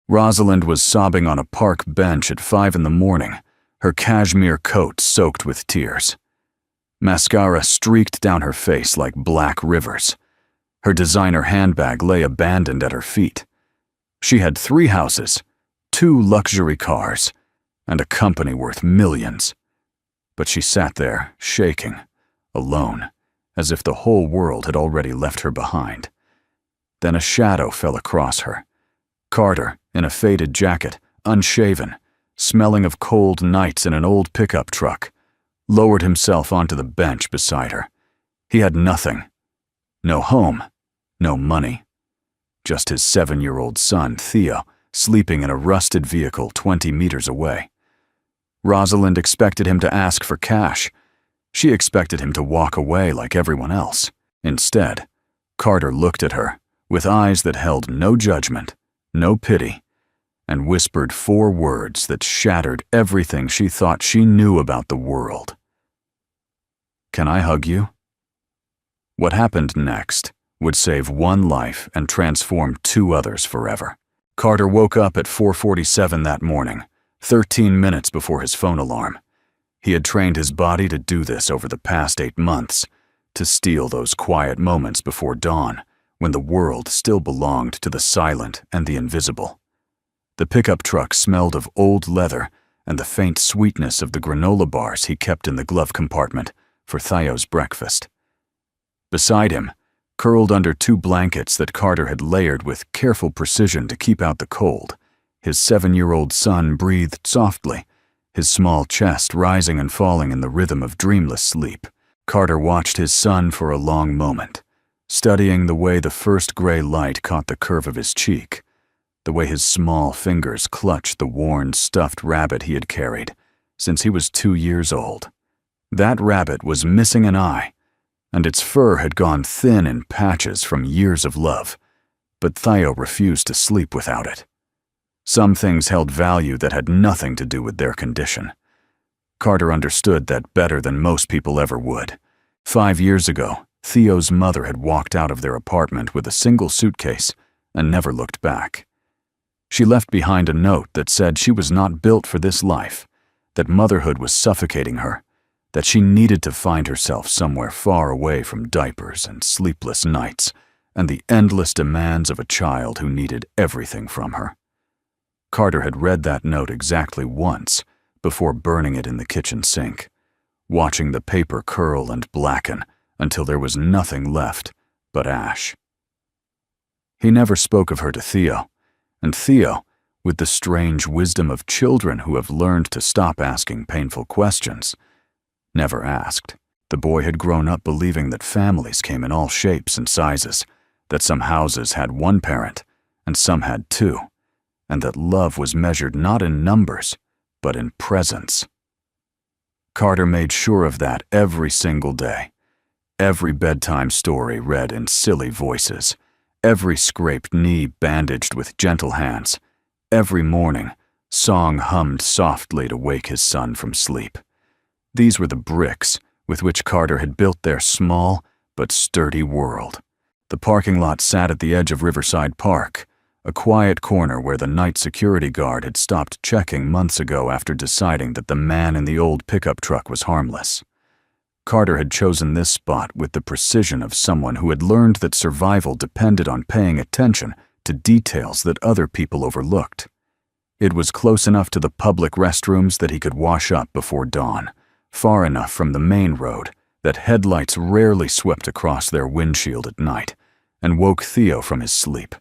Rosalind was sobbing on a park bench at 5 in the morning, her cashmere coat soaked with tears. Mascara streaked down her face like black rivers. Her designer handbag lay abandoned at her feet. She had 3 houses, 2 luxury cars, and a company worth millions. But she sat there, shaking, alone, as if the whole world had already left her behind. Then a shadow fell across her. Carter, in a faded jacket, unshaven, smelling of cold nights in an old pickup truck, lowered himself onto the bench beside her. He had nothing. No home, no money. Just his 7-year-old son, Theo, sleeping in a rusted vehicle 20 meters away. Rosalind expected him to ask for cash. She expected him to walk away like everyone else. Instead, Carter looked at her with eyes that held no judgment, no pity, and whispered 4 words that shattered everything she thought she knew about the world. "Can I hug you?" What happened next would save 1 life and transform 2 others forever. Carter woke up at 4:47 that morning, 13 minutes before his phone alarm. He had trained his body to do this over the past 8 months, to steal those quiet moments before dawn, when the world still belonged to the silent and the invisible. The pickup truck smelled of old leather and the faint sweetness of the granola bars he kept in the glove compartment for Theo's breakfast. Beside him, curled under 2 blankets that Carter had layered with careful precision to keep out the cold, his 7-year-old son breathed softly, his small chest rising and falling in the rhythm of dreamless sleep. Carter watched his son for a long moment, studying the way the first gray light caught the curve of his cheek, the way his small fingers clutched the worn, stuffed rabbit he had carried since he was 2 years old. That rabbit was missing an eye, and its fur had gone thin in patches from years of love, but Theo refused to sleep without it. Some things held value that had nothing to do with their condition. Carter understood that better than most people ever would. 5 years ago, Theo's mother had walked out of their apartment with a single suitcase and never looked back. She left behind a note that said she was not built for this life, that motherhood was suffocating her, that she needed to find herself somewhere far away from diapers and sleepless nights and the endless demands of a child who needed everything from her. Carter had read that note exactly once before burning it in the kitchen sink, watching the paper curl and blacken until there was nothing left but ash. He never spoke of her to Theo, and Theo, with the strange wisdom of children who have learned to stop asking painful questions, never asked. The boy had grown up believing that families came in all shapes and sizes, that some houses had 1 parent and some had 2, and that love was measured not in numbers, but in presence. Carter made sure of that every single day. Every bedtime story read in silly voices, every scraped knee bandaged with gentle hands, every morning, song hummed softly to wake his son from sleep. These were the bricks with which Carter had built their small but sturdy world. The parking lot sat at the edge of Riverside Park, a quiet corner where the night security guard had stopped checking months ago after deciding that the man in the old pickup truck was harmless. Carter had chosen this spot with the precision of someone who had learned that survival depended on paying attention to details that other people overlooked. It was close enough to the public restrooms that he could wash up before dawn, far enough from the main road that headlights rarely swept across their windshield at night and woke Theo from his sleep.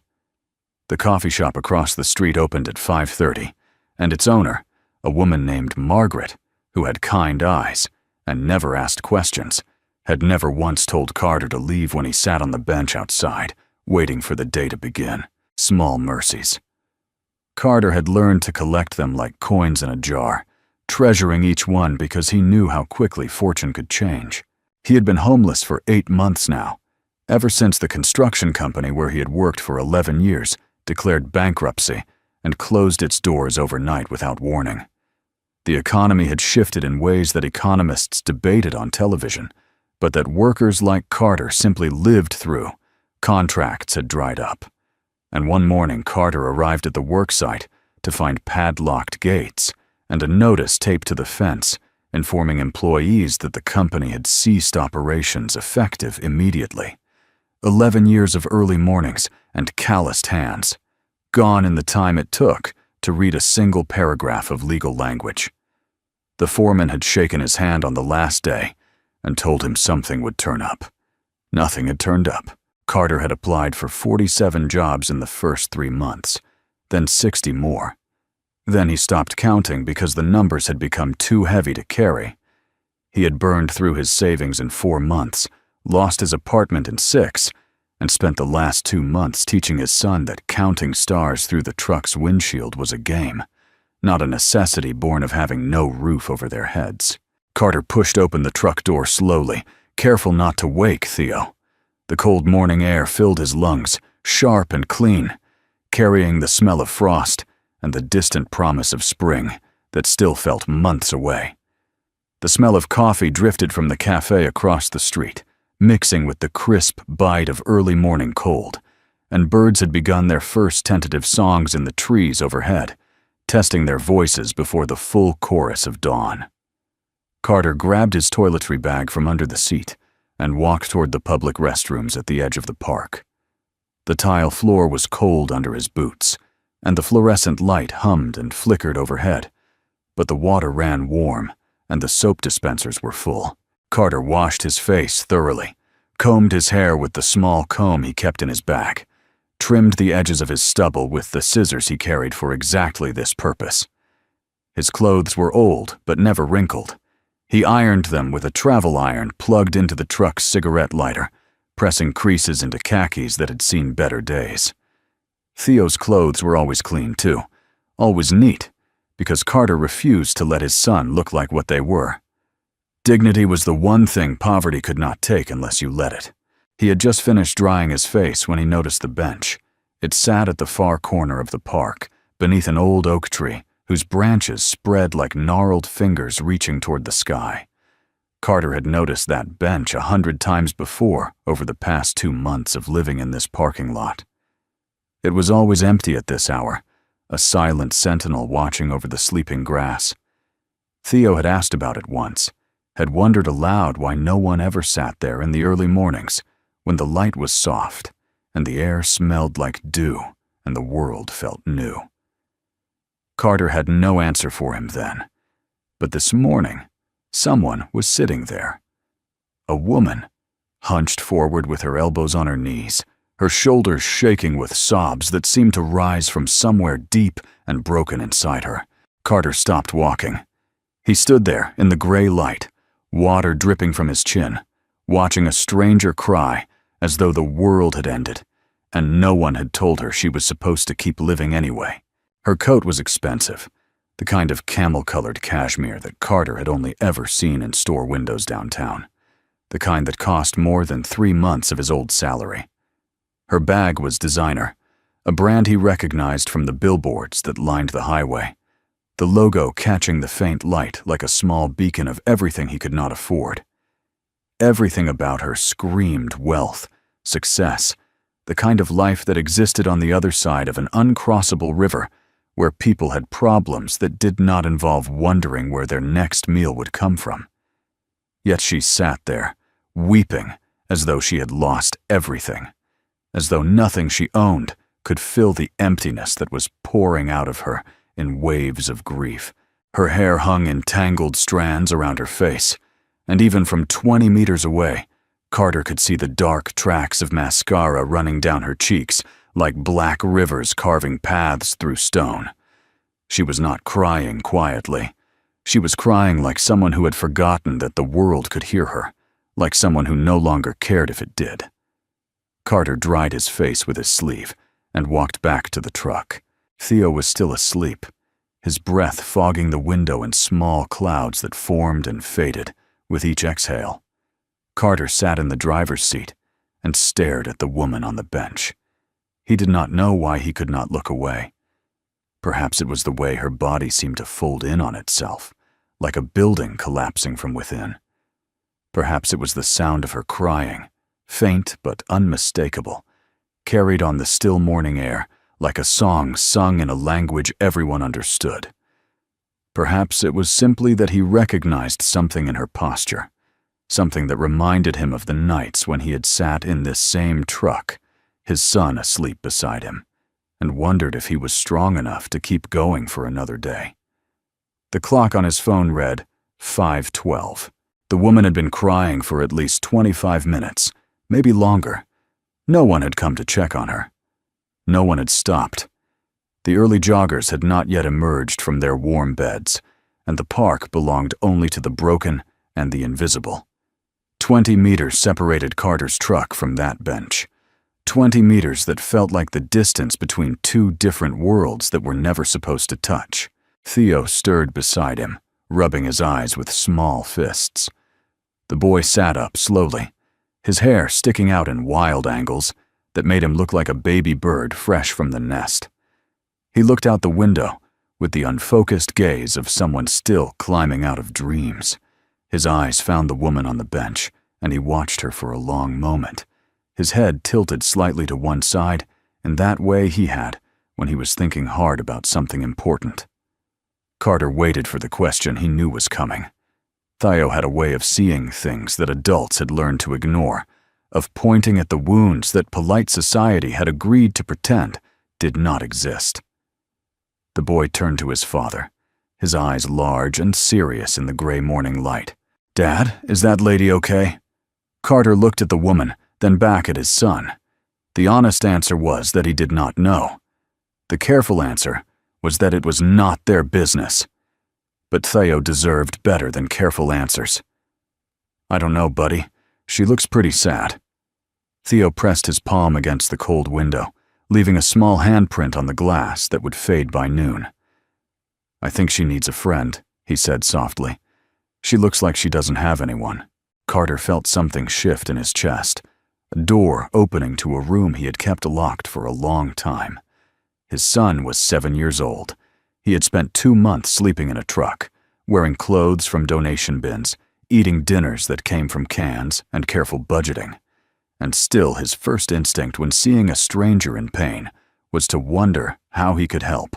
The coffee shop across the street opened at 5:30, and its owner, a woman named Margaret, who had kind eyes and never asked questions, had never once told Carter to leave when he sat on the bench outside, waiting for the day to begin. Small mercies. Carter had learned to collect them like coins in a jar, treasuring each one because he knew how quickly fortune could change. He had been homeless for 8 months now, ever since the construction company where he had worked for 11 years declared bankruptcy and closed its doors overnight without warning. The economy had shifted in ways that economists debated on television, but that workers like Carter simply lived through. Contracts had dried up, and one morning Carter arrived at the worksite to find padlocked gates and a notice taped to the fence informing employees that the company had ceased operations effective immediately. 11 years of early mornings and calloused hands, gone in the time it took to read a single paragraph of legal language. The foreman had shaken his hand on the last day and told him something would turn up. Nothing had turned up. Carter had applied for 47 jobs in the first 3 months, then 60 more. Then he stopped counting because the numbers had become too heavy to carry. He had burned through his savings in 4 months, lost his apartment in 6, and spent the last 2 months teaching his son that counting stars through the truck's windshield was a game, not a necessity born of having no roof over their heads. Carter pushed open the truck door slowly, careful not to wake Theo. The cold morning air filled his lungs, sharp and clean, carrying the smell of frost and the distant promise of spring that still felt months away. The smell of coffee drifted from the cafe across the street, mixing with the crisp bite of early morning cold, and birds had begun their first tentative songs in the trees overhead, testing their voices before the full chorus of dawn. Carter grabbed his toiletry bag from under the seat and walked toward the public restrooms at the edge of the park. The tile floor was cold under his boots, and the fluorescent light hummed and flickered overhead, but the water ran warm and the soap dispensers were full. Carter washed his face thoroughly, combed his hair with the small comb he kept in his bag, trimmed the edges of his stubble with the scissors he carried for exactly this purpose. His clothes were old but never wrinkled. He ironed them with a travel iron plugged into the truck's cigarette lighter, pressing creases into khakis that had seen better days. Theo's clothes were always clean too, always neat, because Carter refused to let his son look like what they were. Dignity was the one thing poverty could not take unless you let it. He had just finished drying his face when he noticed the bench. It sat at the far corner of the park, beneath an old oak tree whose branches spread like gnarled fingers reaching toward the sky. Carter had noticed that bench 100 times before over the past 2 months of living in this parking lot. It was always empty at this hour, a silent sentinel watching over the sleeping grass. Theo had asked about it once, had wondered aloud why no one ever sat there in the early mornings when the light was soft and the air smelled like dew and the world felt new. Carter had no answer for him then, but this morning, someone was sitting there. A woman, hunched forward with her elbows on her knees, her shoulders shaking with sobs that seemed to rise from somewhere deep and broken inside her. Carter stopped walking. He stood there in the gray light, water dripping from his chin, watching a stranger cry as though the world had ended, and no one had told her she was supposed to keep living anyway. Her coat was expensive, the kind of camel-colored cashmere that Carter had only ever seen in store windows downtown, the kind that cost more than 3 months of his old salary. Her bag was designer, a brand he recognized from the billboards that lined the highway, the logo catching the faint light like a small beacon of everything he could not afford. Everything about her screamed wealth, success, the kind of life that existed on the other side of an uncrossable river where people had problems that did not involve wondering where their next meal would come from. Yet she sat there, weeping as though she had lost everything, as though nothing she owned could fill the emptiness that was pouring out of her in waves of grief. Her hair hung in tangled strands around her face, and even from 20 meters away, Carter could see the dark tracks of mascara running down her cheeks like black rivers carving paths through stone. She was not crying quietly. She was crying like someone who had forgotten that the world could hear her, like someone who no longer cared if it did. Carter dried his face with his sleeve and walked back to the truck. Theo was still asleep, his breath fogging the window in small clouds that formed and faded with each exhale. Carter sat in the driver's seat and stared at the woman on the bench. He did not know why he could not look away. Perhaps it was the way her body seemed to fold in on itself, like a building collapsing from within. Perhaps it was the sound of her crying, faint but unmistakable, carried on the still morning air like a song sung in a language everyone understood. Perhaps it was simply that he recognized something in her posture, something that reminded him of the nights when he had sat in this same truck, his son asleep beside him, and wondered if he was strong enough to keep going for another day. The clock on his phone read 5:12. The woman had been crying for at least 25 minutes, maybe longer. No one had come to check on her. No one had stopped. The early joggers had not yet emerged from their warm beds, and the park belonged only to the broken and the invisible. 20 meters separated Carter's truck from that bench. 20 meters that felt like the distance between two different worlds that were never supposed to touch. Theo stirred beside him, rubbing his eyes with small fists. The boy sat up slowly, his hair sticking out in wild angles that made him look like a baby bird fresh from the nest. He looked out the window with the unfocused gaze of someone still climbing out of dreams. His eyes found the woman on the bench, and he watched her for a long moment, his head tilted slightly to one side in that way he had when he was thinking hard about something important. Carter waited for the question he knew was coming. Theo had a way of seeing things that adults had learned to ignore, of pointing at the wounds that polite society had agreed to pretend did not exist. The boy turned to his father, his eyes large and serious in the gray morning light. "Dad, is that lady okay?" Carter looked at the woman, then back at his son. The honest answer was that he did not know. The careful answer was that it was not their business. But Theo deserved better than careful answers. "I don't know, buddy. She looks pretty sad." Theo pressed his palm against the cold window, leaving a small handprint on the glass that would fade by noon. "I think she needs a friend," he said softly. "She looks like she doesn't have anyone." Carter felt something shift in his chest, a door opening to a room he had kept locked for a long time. His son was 7 years old. He had spent 2 months sleeping in a truck, wearing clothes from donation bins, eating dinners that came from cans, and careful budgeting. And still his first instinct when seeing a stranger in pain was to wonder how he could help.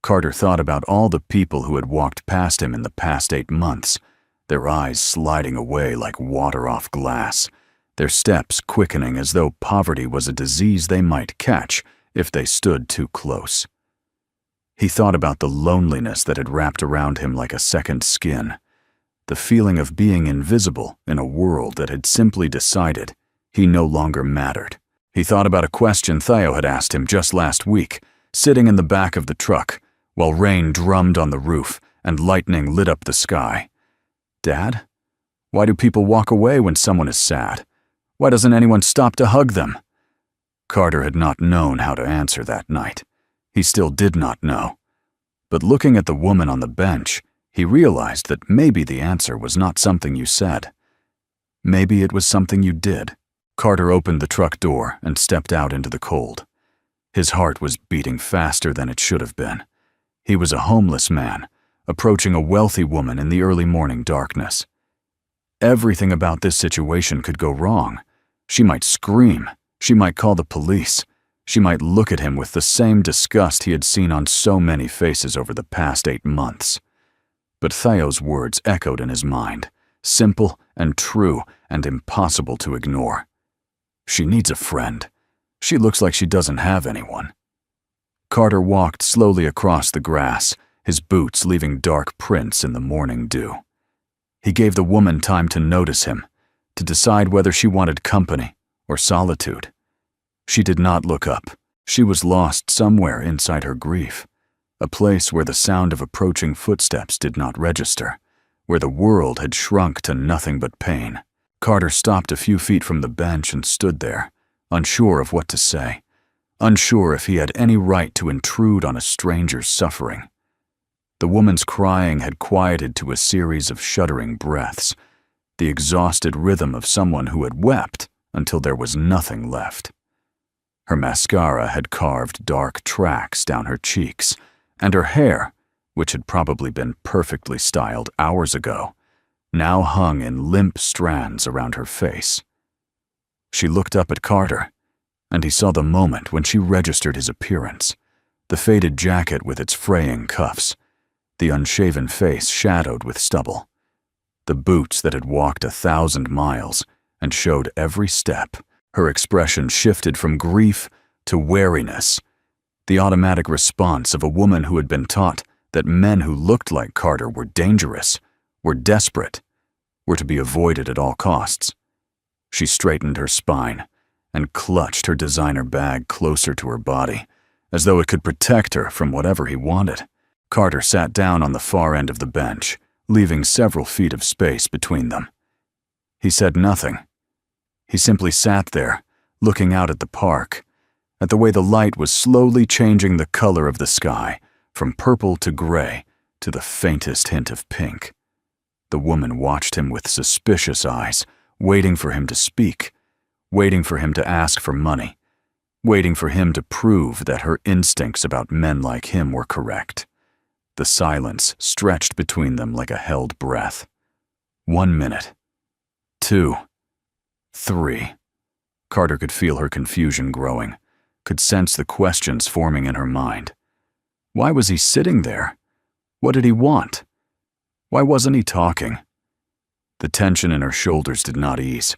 Carter thought about all the people who had walked past him in the past 8 months, their eyes sliding away like water off glass, their steps quickening as though poverty was a disease they might catch if they stood too close. He thought about the loneliness that had wrapped around him like a second skin, the feeling of being invisible in a world that had simply decided he no longer mattered. He thought about a question Theo had asked him just last week, sitting in the back of the truck, while rain drummed on the roof and lightning lit up the sky. "Dad, why do people walk away when someone is sad? Why doesn't anyone stop to hug them?" Carter had not known how to answer that night. He still did not know. But looking at the woman on the bench, he realized that maybe the answer was not something you said. Maybe it was something you did. Carter opened the truck door and stepped out into the cold. His heart was beating faster than it should have been. He was a homeless man, approaching a wealthy woman in the early morning darkness. Everything about this situation could go wrong. She might scream. She might call the police. She might look at him with the same disgust he had seen on so many faces over the past 8 months. But Theo's words echoed in his mind, simple and true and impossible to ignore. She needs a friend. She looks like she doesn't have anyone. Carter walked slowly across the grass, his boots leaving dark prints in the morning dew. He gave the woman time to notice him, to decide whether she wanted company or solitude. She did not look up. She was lost somewhere inside her grief, a place where the sound of approaching footsteps did not register, where the world had shrunk to nothing but pain. Carter stopped a few feet from the bench and stood there, unsure of what to say, unsure if he had any right to intrude on a stranger's suffering. The woman's crying had quieted to a series of shuddering breaths, the exhausted rhythm of someone who had wept until there was nothing left. Her mascara had carved dark tracks down her cheeks, and her hair, which had probably been perfectly styled hours ago, now hung in limp strands around her face. She looked up at Carter, and he saw the moment when she registered his appearance. The faded jacket with its fraying cuffs, the unshaven face shadowed with stubble, the boots that had walked 1,000 miles and showed every step. Her expression shifted from grief to wariness, the automatic response of a woman who had been taught that men who looked like Carter were dangerous, were desperate, were to be avoided at all costs. She straightened her spine and clutched her designer bag closer to her body, as though it could protect her from whatever he wanted. Carter sat down on the far end of the bench, leaving several feet of space between them. He said nothing. He simply sat there, looking out at the park, at the way the light was slowly changing the color of the sky, from purple to gray to the faintest hint of pink. The woman watched him with suspicious eyes, waiting for him to speak, waiting for him to ask for money, waiting for him to prove that her instincts about men like him were correct. The silence stretched between them like a held breath. 1 minute. 2. 3. Carter could feel her confusion growing, could sense the questions forming in her mind. Why was he sitting there? What did he want? Why wasn't he talking? The tension in her shoulders did not ease,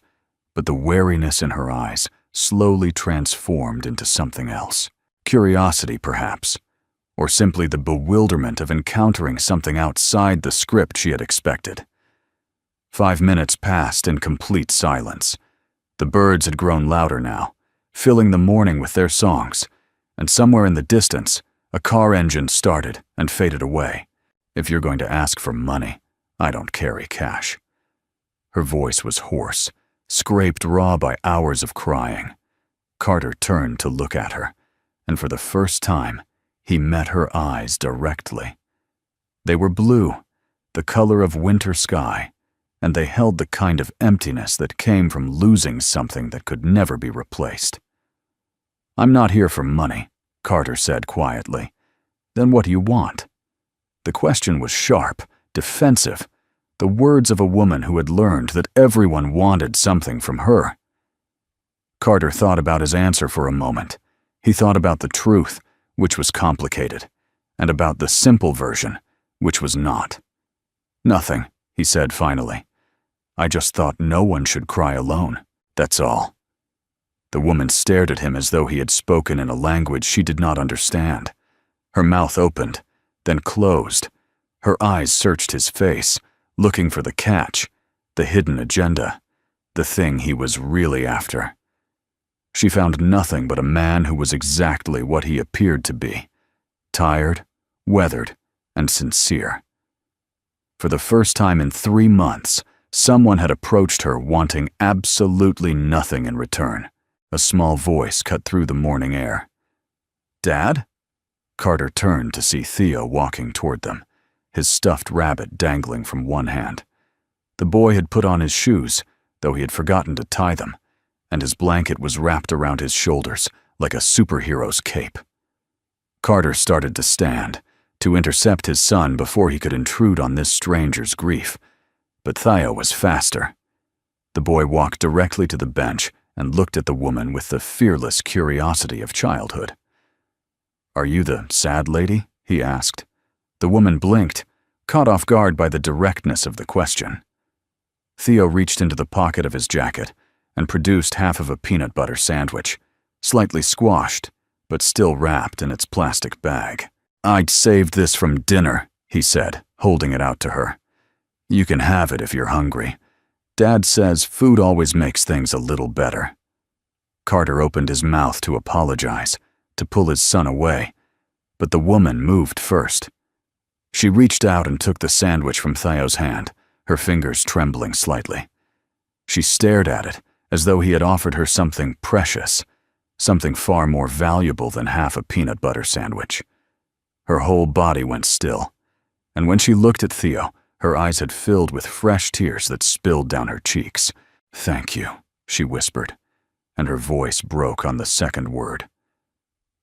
but the wariness in her eyes slowly transformed into something else. Curiosity, perhaps, or simply the bewilderment of encountering something outside the script she had expected. 5 minutes passed in complete silence. The birds had grown louder now, filling the morning with their songs, and somewhere in the distance, a car engine started and faded away. If you're going to ask for money, I don't carry cash. Her voice was hoarse, scraped raw by hours of crying. Carter turned to look at her, and for the first time, he met her eyes directly. They were blue, the color of winter sky, and they held the kind of emptiness that came from losing something that could never be replaced. "I'm not here for money," Carter said quietly. "Then what do you want?" The question was sharp, defensive, the words of a woman who had learned that everyone wanted something from her. Carter thought about his answer for a moment. He thought about the truth, which was complicated, and about the simple version, which was not. "Nothing," he said finally. "I just thought no one should cry alone, that's all." The woman stared at him as though he had spoken in a language she did not understand. Her mouth opened, then closed. Her eyes searched his face, looking for the catch, the hidden agenda, the thing he was really after. She found nothing but a man who was exactly what he appeared to be, tired, weathered, and sincere. For the first time in 3 months, someone had approached her wanting absolutely nothing in return. A small voice cut through the morning air. "Dad?" Carter turned to see Theo walking toward them, his stuffed rabbit dangling from one hand. The boy had put on his shoes, though he had forgotten to tie them, and his blanket was wrapped around his shoulders like a superhero's cape. Carter started to stand, to intercept his son before he could intrude on this stranger's grief, but Theo was faster. The boy walked directly to the bench and looked at the woman with the fearless curiosity of childhood. "Are you the sad lady?" he asked. The woman blinked, caught off guard by the directness of the question. Theo reached into the pocket of his jacket and produced half of a peanut butter sandwich, slightly squashed, but still wrapped in its plastic bag. "I'd saved this from dinner," he said, holding it out to her. "You can have it if you're hungry. Dad says food always makes things a little better." Carter opened his mouth to apologize, to pull his son away, but the woman moved first. She reached out and took the sandwich from Theo's hand, her fingers trembling slightly. She stared at it as though he had offered her something precious, something far more valuable than half a peanut butter sandwich. Her whole body went still, and when she looked at Theo, her eyes had filled with fresh tears that spilled down her cheeks. "Thank you," she whispered, and her voice broke on the second word.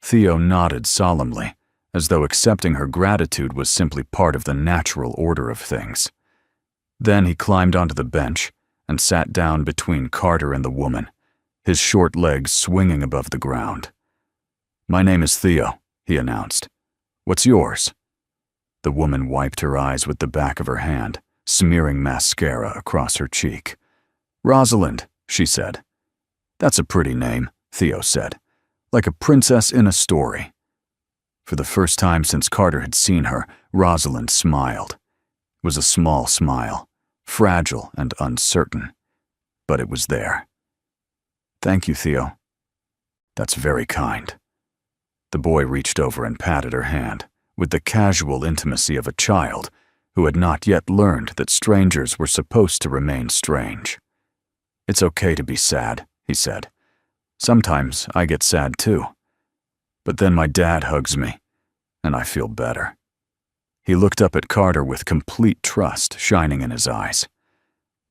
Theo nodded solemnly, as though accepting her gratitude was simply part of the natural order of things. Then he climbed onto the bench and sat down between Carter and the woman, his short legs swinging above the ground. "My name is Theo," he announced. "What's yours?" The woman wiped her eyes with the back of her hand, smearing mascara across her cheek. "Rosalind," she said. "That's a pretty name," Theo said. "Like a princess in a story." For the first time since Carter had seen her, Rosalind smiled. It was a small smile, fragile and uncertain, but it was there. "Thank you, Theo." "That's very kind." The boy reached over and patted her hand, with the casual intimacy of a child who had not yet learned that strangers were supposed to remain strange. "It's okay to be sad," he said. "Sometimes I get sad too. But then my dad hugs me, and I feel better." He looked up at Carter with complete trust shining in his eyes.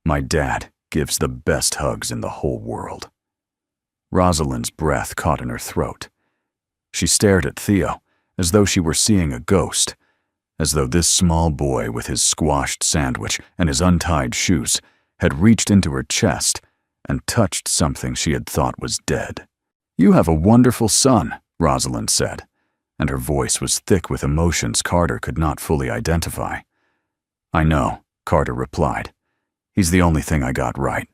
"My dad gives the best hugs in the whole world." Rosalind's breath caught in her throat. She stared at Theo as though she were seeing a ghost, as though this small boy with his squashed sandwich and his untied shoes had reached into her chest and touched something she had thought was dead. "You have a wonderful son," Rosalind said, and her voice was thick with emotions Carter could not fully identify. "I know," Carter replied. "He's the only thing I got right."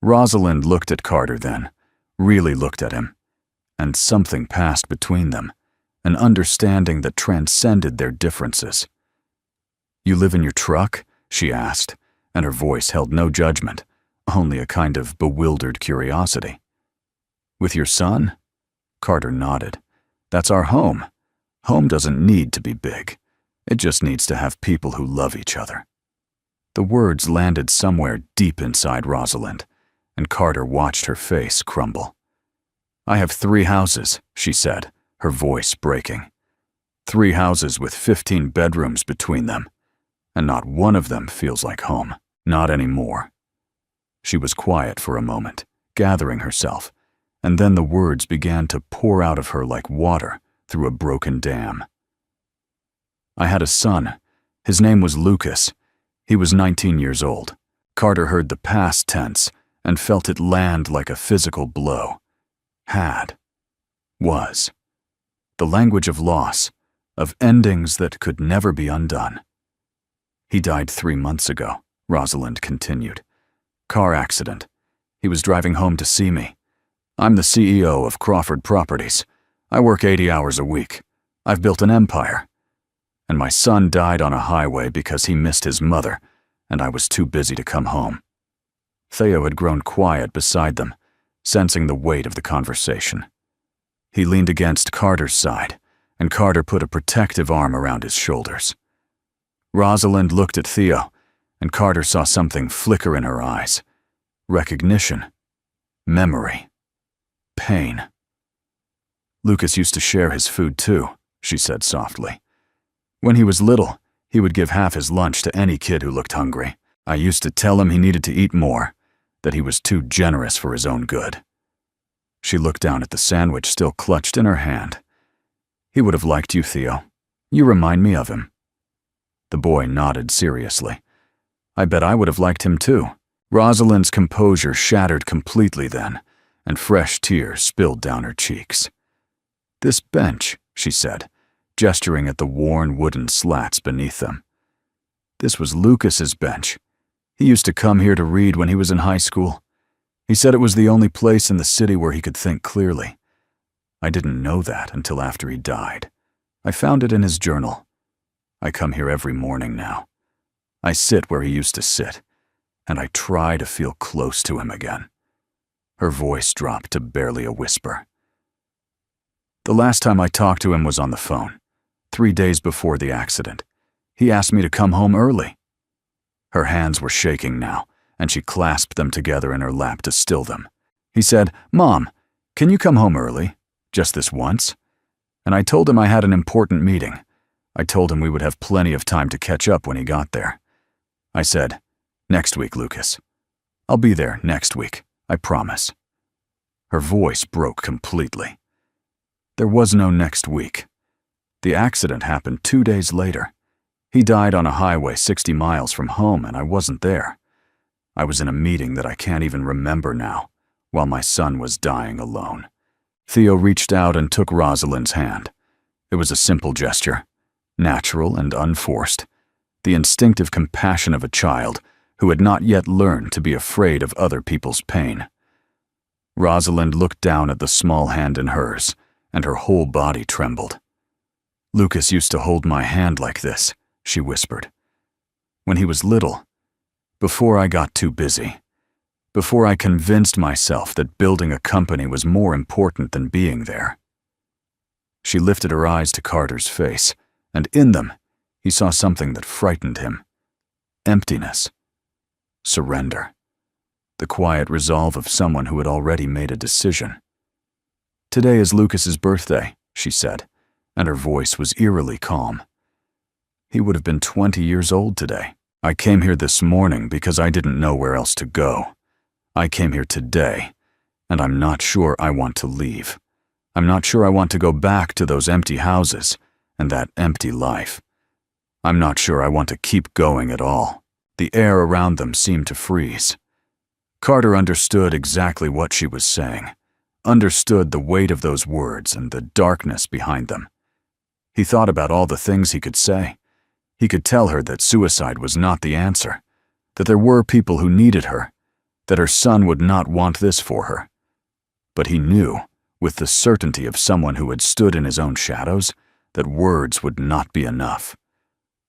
Rosalind looked at Carter then, really looked at him, and something passed between them, an understanding that transcended their differences. "You live in your truck?" she asked, and her voice held no judgment, only a kind of bewildered curiosity. "With your son?" Carter nodded. "That's our home. Home doesn't need to be big. It just needs to have people who love each other." The words landed somewhere deep inside Rosalind, and Carter watched her face crumble. "I have 3 houses," she said, her voice breaking. 3 houses with 15 bedrooms between them, and not one of them feels like home. Not anymore. She was quiet for a moment, gathering herself, and then the words began to pour out of her like water through a broken dam. "I had a son. His name was Lucas. He was 19 years old." Carter heard the past tense and felt it land like a physical blow. Had. Was. The language of loss, of endings that could never be undone. "He died 3 months ago," Rosalind continued. "Car accident. He was driving home to see me. I'm the CEO of Crawford Properties. I work 80 hours a week. I've built an empire. And my son died on a highway because he missed his mother, and I was too busy to come home." Theo had grown quiet beside them, sensing the weight of the conversation. He leaned against Carter's side, and Carter put a protective arm around his shoulders. Rosalind looked at Theo, and Carter saw something flicker in her eyes. Recognition. Memory. Pain. "Lucas used to share his food too," she said softly. "When he was little, he would give half his lunch to any kid who looked hungry. I used to tell him he needed to eat more, that he was too generous for his own good." She looked down at the sandwich still clutched in her hand. "He would have liked you, Theo. You remind me of him." The boy nodded seriously. "I bet I would have liked him too." Rosalind's composure shattered completely then, and fresh tears spilled down her cheeks. "This bench," she said, gesturing at the worn wooden slats beneath them. "This was Lucas's bench. He used to come here to read when he was in high school. He said it was the only place in the city where he could think clearly. I didn't know that until after he died. I found it in his journal. I come here every morning now. I sit where he used to sit, and I try to feel close to him again." Her voice dropped to barely a whisper. "The last time I talked to him was on the phone, 3 days before the accident. He asked me to come home early." Her hands were shaking now, and she clasped them together in her lap to still them. "He said, 'Mom, can you come home early? Just this once?' And I told him I had an important meeting. I told him we would have plenty of time to catch up when he got there. I said, 'Next week, Lucas. I'll be there next week, I promise.'" Her voice broke completely. There was no next week. The accident happened 2 days later. He died on a highway 60 miles from home, and I wasn't there. I was in a meeting that I can't even remember now, while my son was dying alone. Theo reached out and took Rosalind's hand. It was a simple gesture, natural and unforced, the instinctive compassion of a child who had not yet learned to be afraid of other people's pain. Rosalind looked down at the small hand in hers, and her whole body trembled. "Lucas used to hold my hand like this," she whispered. "When he was little, before I got too busy, before I convinced myself that building a company was more important than being there." She lifted her eyes to Carter's face, and in them, he saw something that frightened him. Emptiness. Surrender. The quiet resolve of someone who had already made a decision. "Today is Lucas's birthday," she said, and her voice was eerily calm. "He would have been 20 years old today. I came here this morning because I didn't know where else to go. I came here today, and I'm not sure I want to leave. I'm not sure I want to go back to those empty houses and that empty life. I'm not sure I want to keep going at all." The air around them seemed to freeze. Carter understood exactly what she was saying, understood the weight of those words and the darkness behind them. He thought about all the things he could say. He could tell her that suicide was not the answer, that there were people who needed her, that her son would not want this for her. But he knew, with the certainty of someone who had stood in his own shadows, that words would not be enough.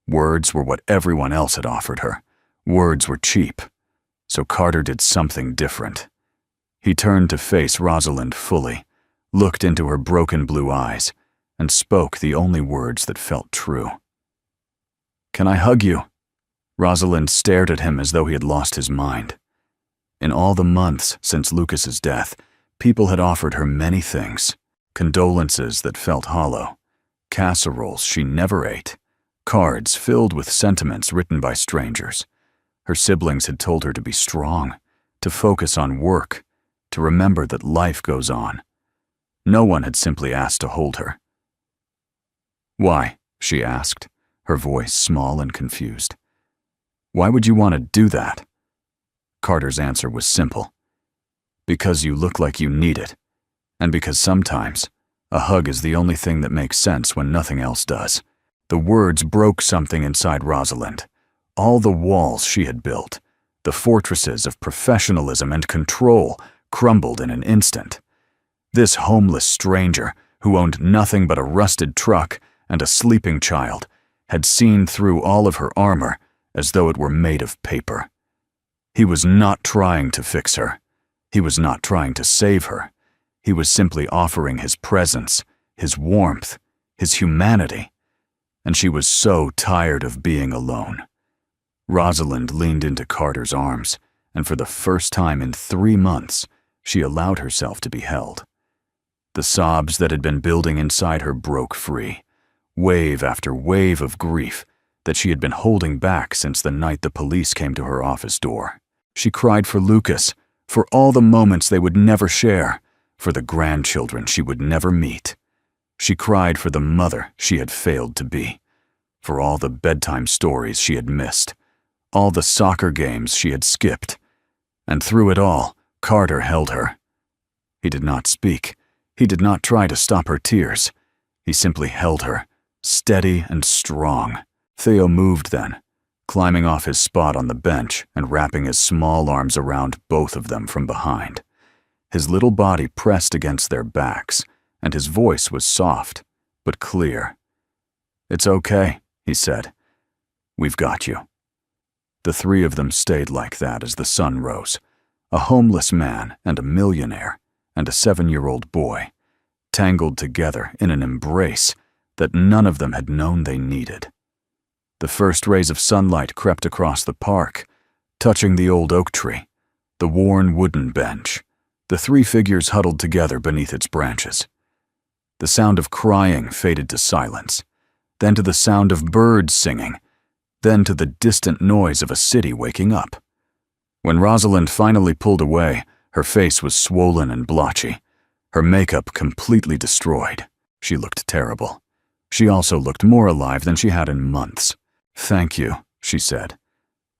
Words were what everyone else had offered her. Words were cheap, so Carter did something different. He turned to face Rosalind fully, looked into her broken blue eyes, and spoke the only words that felt true. "Can I hug you?" Rosalind stared at him as though he had lost his mind. In all the months since Lucas's death, people had offered her many things, condolences that felt hollow, casseroles she never ate, cards filled with sentiments written by strangers. Her siblings had told her to be strong, to focus on work, to remember that life goes on. No one had simply asked to hold her. "Why?" she asked, her voice small and confused. "Why would you want to do that?" Carter's answer was simple. "Because you look like you need it, and because sometimes a hug is the only thing that makes sense when nothing else does." The words broke something inside Rosalind. All the walls she had built, the fortresses of professionalism and control, crumbled in an instant. This homeless stranger, who owned nothing but a rusted truck and a sleeping child, had seen through all of her armor as though it were made of paper. He was not trying to fix her. He was not trying to save her. He was simply offering his presence, his warmth, his humanity. And she was so tired of being alone. Rosalind leaned into Carter's arms, and for the first time in 3 months, she allowed herself to be held. The sobs that had been building inside her broke free, wave after wave of grief that she had been holding back since the night the police came to her office door. She cried for Lucas, for all the moments they would never share, for the grandchildren she would never meet. She cried for the mother she had failed to be, for all the bedtime stories she had missed, all the soccer games she had skipped, and through it all, Carter held her. He did not speak. He did not try to stop her tears. He simply held her, steady and strong. Theo moved then, climbing off his spot on the bench and wrapping his small arms around both of them from behind. His little body pressed against their backs, and his voice was soft, but clear. "It's okay," he said. "We've got you." The 3 of them stayed like that as the sun rose. A homeless man and a millionaire and a 7-year-old boy, tangled together in an embrace that none of them had known they needed. The first rays of sunlight crept across the park, touching the old oak tree, the worn wooden bench, the 3 figures huddled together beneath its branches. The sound of crying faded to silence, then to the sound of birds singing, then to the distant noise of a city waking up. When Rosalind finally pulled away, her face was swollen and blotchy, her makeup completely destroyed. She looked terrible. She also looked more alive than she had in months. "Thank you," she said.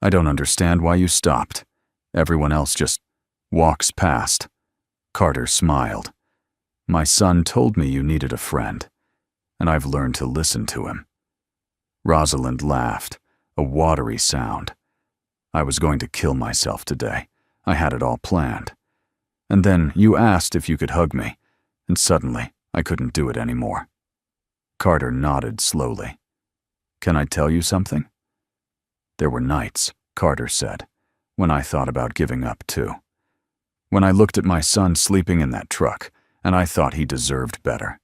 "I don't understand why you stopped. Everyone else just walks past. Carter smiled. My son told me you needed a friend, and I've learned to listen to him. Rosalind laughed, a watery sound. I was going to kill myself today. I had it all planned. And then you asked if you could hug me, and suddenly I couldn't do it anymore. Carter nodded slowly. Can I tell you something? There were nights, Carter said, when I thought about giving up too. When I looked at my son sleeping in that truck, and I thought he deserved better.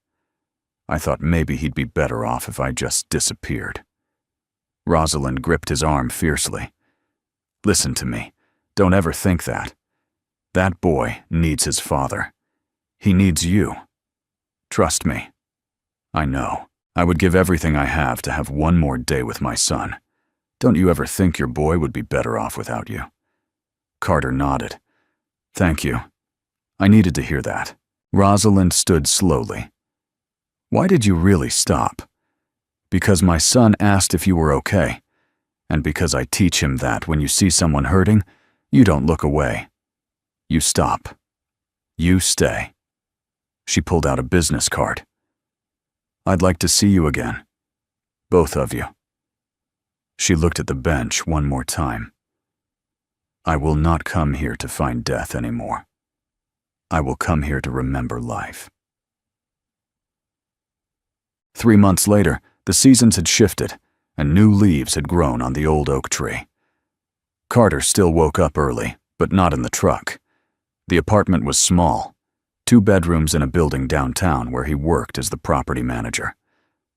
I thought maybe he'd be better off if I just disappeared. Rosalind gripped his arm fiercely. Listen to me. Don't ever think that. That boy needs his father. He needs you. Trust me. I know. I would give everything I have to have one more day with my son. Don't you ever think your boy would be better off without you? Carter nodded. Thank you. I needed to hear that. Rosalind stood slowly. Why did you really stop? Because my son asked if you were okay, and because I teach him that when you see someone hurting, you don't look away. You stop. You stay. She pulled out a business card. I'd like to see you again. Both of you. She looked at the bench one more time. I will not come here to find death anymore. I will come here to remember life. 3 months later, the seasons had shifted, and new leaves had grown on the old oak tree. Carter still woke up early, but not in the truck. The apartment was small, 2 bedrooms in a building downtown where he worked as the property manager.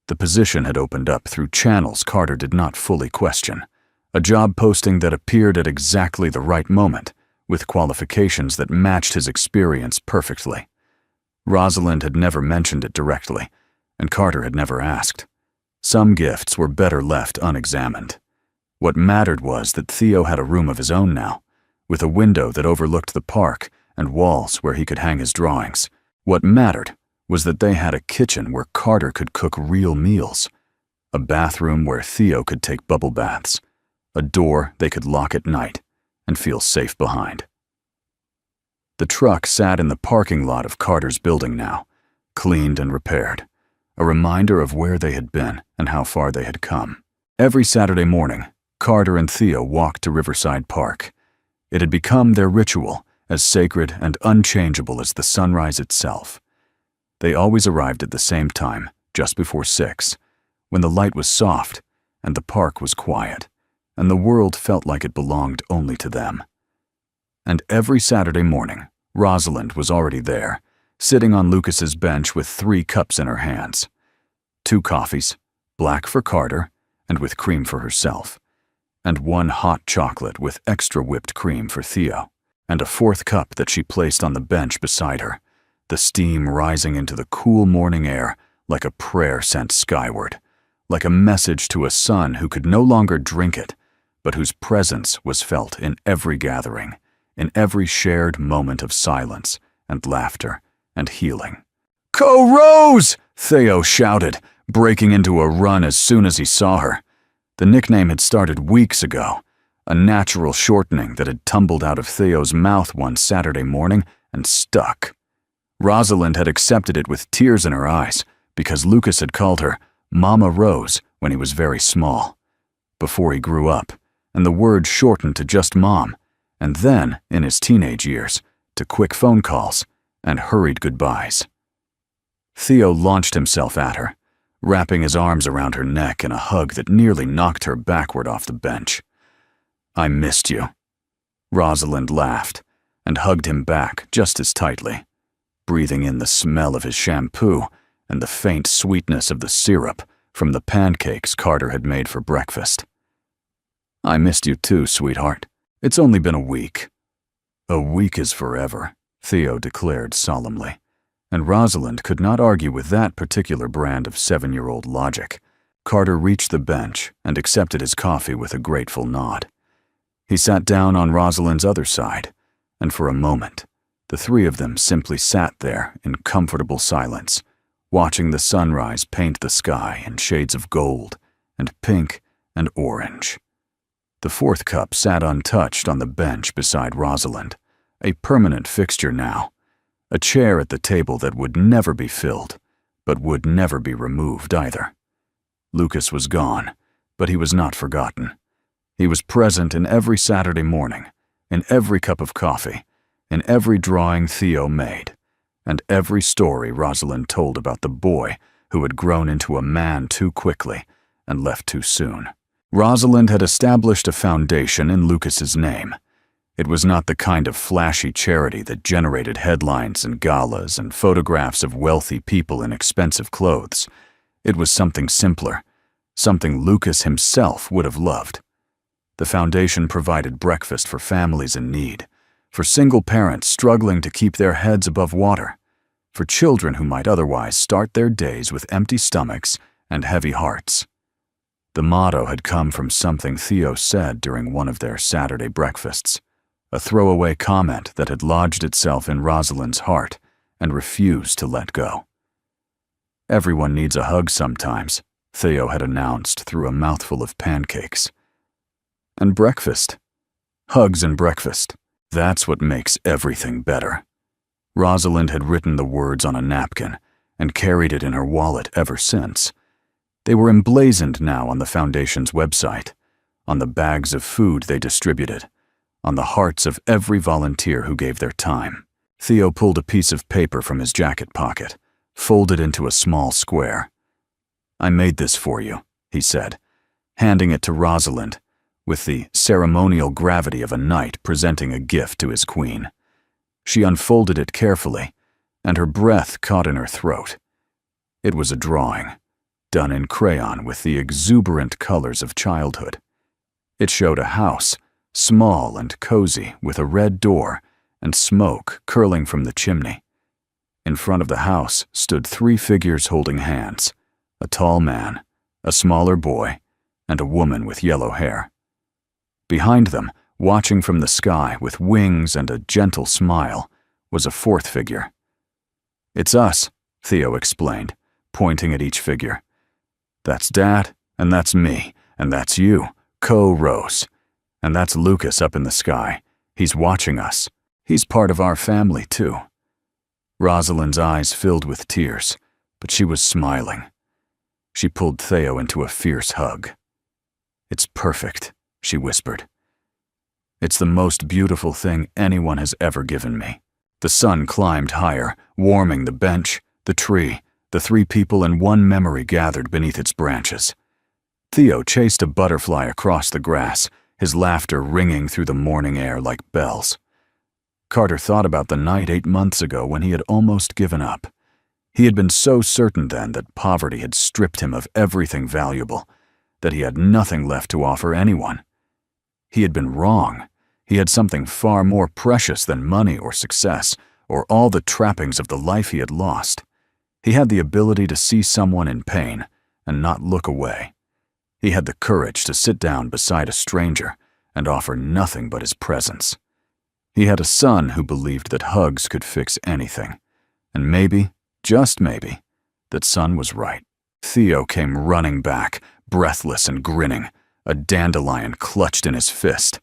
The position had opened up through channels Carter did not fully question, a job posting that appeared at exactly the right moment, with qualifications that matched his experience perfectly. Rosalind had never mentioned it directly, and Carter had never asked. Some gifts were better left unexamined. What mattered was that Theo had a room of his own now, with a window that overlooked the park and walls where he could hang his drawings. What mattered was that they had a kitchen where Carter could cook real meals, a bathroom where Theo could take bubble baths, a door they could lock at night and feel safe behind. The truck sat in the parking lot of Carter's building now, cleaned and repaired, a reminder of where they had been and how far they had come. Every Saturday morning, Carter and Theo walked to Riverside Park. It had become their ritual, as sacred and unchangeable as the sunrise itself. They always arrived at the same time, just before 6, when the light was soft and the park was quiet, and the world felt like it belonged only to them. And every Saturday morning, Rosalind was already there, sitting on Lucas's bench with 3 cups in her hands. 2 coffees, black for Carter and with cream for herself, and 1 hot chocolate with extra whipped cream for Theo, and a 4th cup that she placed on the bench beside her, the steam rising into the cool morning air like a prayer sent skyward, like a message to a son who could no longer drink it, but whose presence was felt in every gathering, in every shared moment of silence and laughter and healing. "Go Rose!" Theo shouted, breaking into a run as soon as he saw her. The nickname had started weeks ago, a natural shortening that had tumbled out of Theo's mouth one Saturday morning and stuck. Rosalind had accepted it with tears in her eyes because Lucas had called her Mama Rose when he was very small, before he grew up, and the word shortened to just Mom, and then, in his teenage years, to quick phone calls and hurried goodbyes. Theo launched himself at her, wrapping his arms around her neck in a hug that nearly knocked her backward off the bench. "I missed you." Rosalind laughed and hugged him back just as tightly, breathing in the smell of his shampoo and the faint sweetness of the syrup from the pancakes Carter had made for breakfast. "I missed you too, sweetheart. It's only been a week." "A week is forever," Theo declared solemnly, and Rosalind could not argue with that particular brand of 7-year-old logic. Carter reached the bench and accepted his coffee with a grateful nod. He sat down on Rosalind's other side, and for a moment, the 3 of them simply sat there in comfortable silence, watching the sunrise paint the sky in shades of gold and pink and orange. The 4th cup sat untouched on the bench beside Rosalind, a permanent fixture now, a chair at the table that would never be filled, but would never be removed either. Lucas was gone, but he was not forgotten. He was present in every Saturday morning, in every cup of coffee, in every drawing Theo made, and every story Rosalind told about the boy who had grown into a man too quickly and left too soon. Rosalind had established a foundation in Lucas's name. It was not the kind of flashy charity that generated headlines and galas and photographs of wealthy people in expensive clothes. It was something simpler, something Lucas himself would have loved. The foundation provided breakfast for families in need, for single parents struggling to keep their heads above water, for children who might otherwise start their days with empty stomachs and heavy hearts. The motto had come from something Theo said during one of their Saturday breakfasts, a throwaway comment that had lodged itself in Rosalind's heart and refused to let go. "Everyone needs a hug sometimes," Theo had announced through a mouthful of pancakes. "And breakfast. Hugs and breakfast. That's what makes everything better." Rosalind had written the words on a napkin and carried it in her wallet ever since. They were emblazoned now on the Foundation's website, on the bags of food they distributed, on the hearts of every volunteer who gave their time. Theo pulled a piece of paper from his jacket pocket, folded into a small square. "I made this for you," he said, handing it to Rosalind, with the ceremonial gravity of a knight presenting a gift to his queen. She unfolded it carefully, and her breath caught in her throat. It was a drawing, done in crayon with the exuberant colors of childhood. It showed a house, small and cozy, with a red door and smoke curling from the chimney. In front of the house stood 3 figures holding hands, a tall man, a smaller boy, and a woman with yellow hair. Behind them, watching from the sky with wings and a gentle smile, was a 4th figure. "It's us," Theo explained, pointing at each figure. "That's Dad, and that's me, and that's you, Co-Rose. And that's Lucas up in the sky. He's watching us. He's part of our family, too." Rosalind's eyes filled with tears, but she was smiling. She pulled Theo into a fierce hug. "It's perfect," she whispered. "It's the most beautiful thing anyone has ever given me." The sun climbed higher, warming the bench, the tree, the 3 people and one memory gathered beneath its branches. Theo chased a butterfly across the grass, his laughter ringing through the morning air like bells. Carter thought about the night 8 months ago when he had almost given up. He had been so certain then that poverty had stripped him of everything valuable, that he had nothing left to offer anyone. He had been wrong. He had something far more precious than money or success, or all the trappings of the life he had lost. He had the ability to see someone in pain and not look away. He had the courage to sit down beside a stranger and offer nothing but his presence. He had a son who believed that hugs could fix anything, and maybe, just maybe, that son was right. Theo came running back, breathless and grinning, a dandelion clutched in his fist.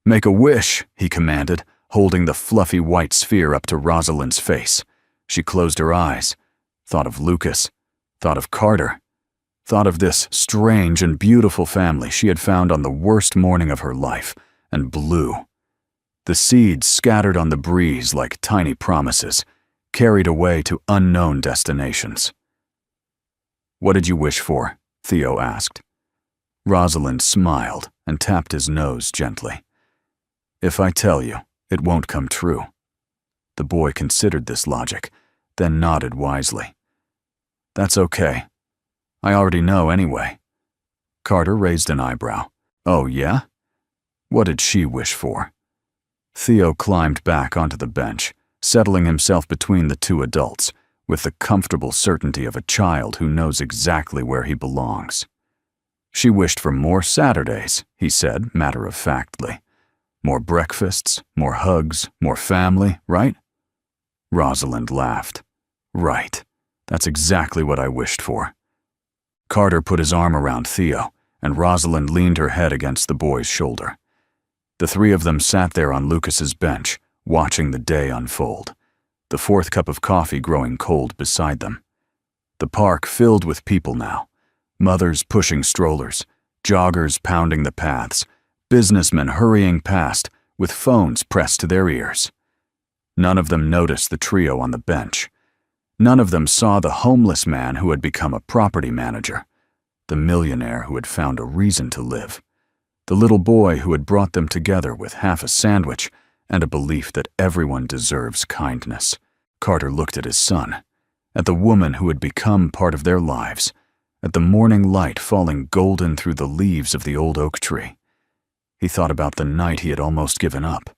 "Make a wish," he commanded, holding the fluffy white sphere up to Rosalind's face. She closed her eyes, thought of Lucas, thought of Carter, thought of this strange and beautiful family she had found on the worst morning of her life, and blew. The seeds scattered on the breeze like tiny promises, carried away to unknown destinations. "What did you wish for?" Theo asked. Rosalind smiled and tapped his nose gently. "If I tell you, it won't come true." The boy considered this logic, then nodded wisely. "That's okay. I already know anyway." Carter raised an eyebrow. "Oh, yeah? What did she wish for?" Theo climbed back onto the bench, settling himself between the 2 adults, with the comfortable certainty of a child who knows exactly where he belongs. "She wished for more Saturdays," he said matter-of-factly. "More breakfasts, more hugs, more family, right?" Rosalind laughed. "Right. That's exactly what I wished for." Carter put his arm around Theo, and Rosalind leaned her head against the boy's shoulder. The 3 of them sat there on Lucas's bench, watching the day unfold. the fourth cup of coffee growing cold beside them. The park filled with people now, mothers pushing strollers, joggers pounding the paths, businessmen hurrying past with phones pressed to their ears. None of them noticed the trio on the bench. None of them saw the homeless man who had become a property manager, the millionaire who had found a reason to live, the little boy who had brought them together with half a sandwich and a belief that everyone deserves kindness. Carter looked at his son, at the woman who had become part of their lives, at the morning light falling golden through the leaves of the old oak tree. He thought about the night he had almost given up,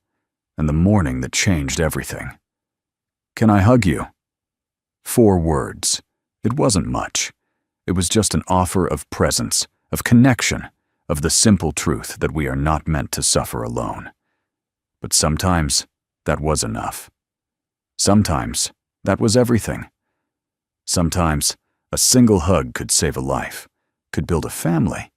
and the morning that changed everything. "Can I hug you?" 4 words. It wasn't much. It was just an offer of presence, of connection, of the simple truth that we are not meant to suffer alone. But sometimes that was enough. Sometimes that was everything. Sometimes a single hug could save a life, could build a family,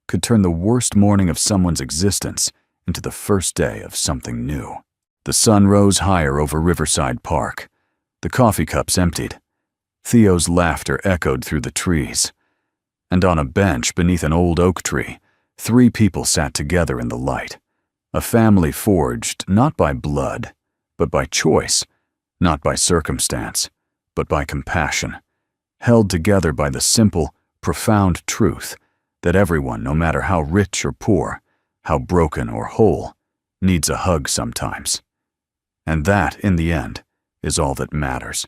could turn the worst morning of someone's existence into the first day of something new. The sun rose higher over Riverside Park. The coffee cups emptied. Theo's laughter echoed through the trees. And on a bench beneath an old oak tree, 3 people sat together in the light. A family forged not by blood, but by choice, not by circumstance, but by compassion, held together by the simple, profound truth that everyone, no matter how rich or poor, how broken or whole, needs a hug sometimes. And that, in the end, is all that matters.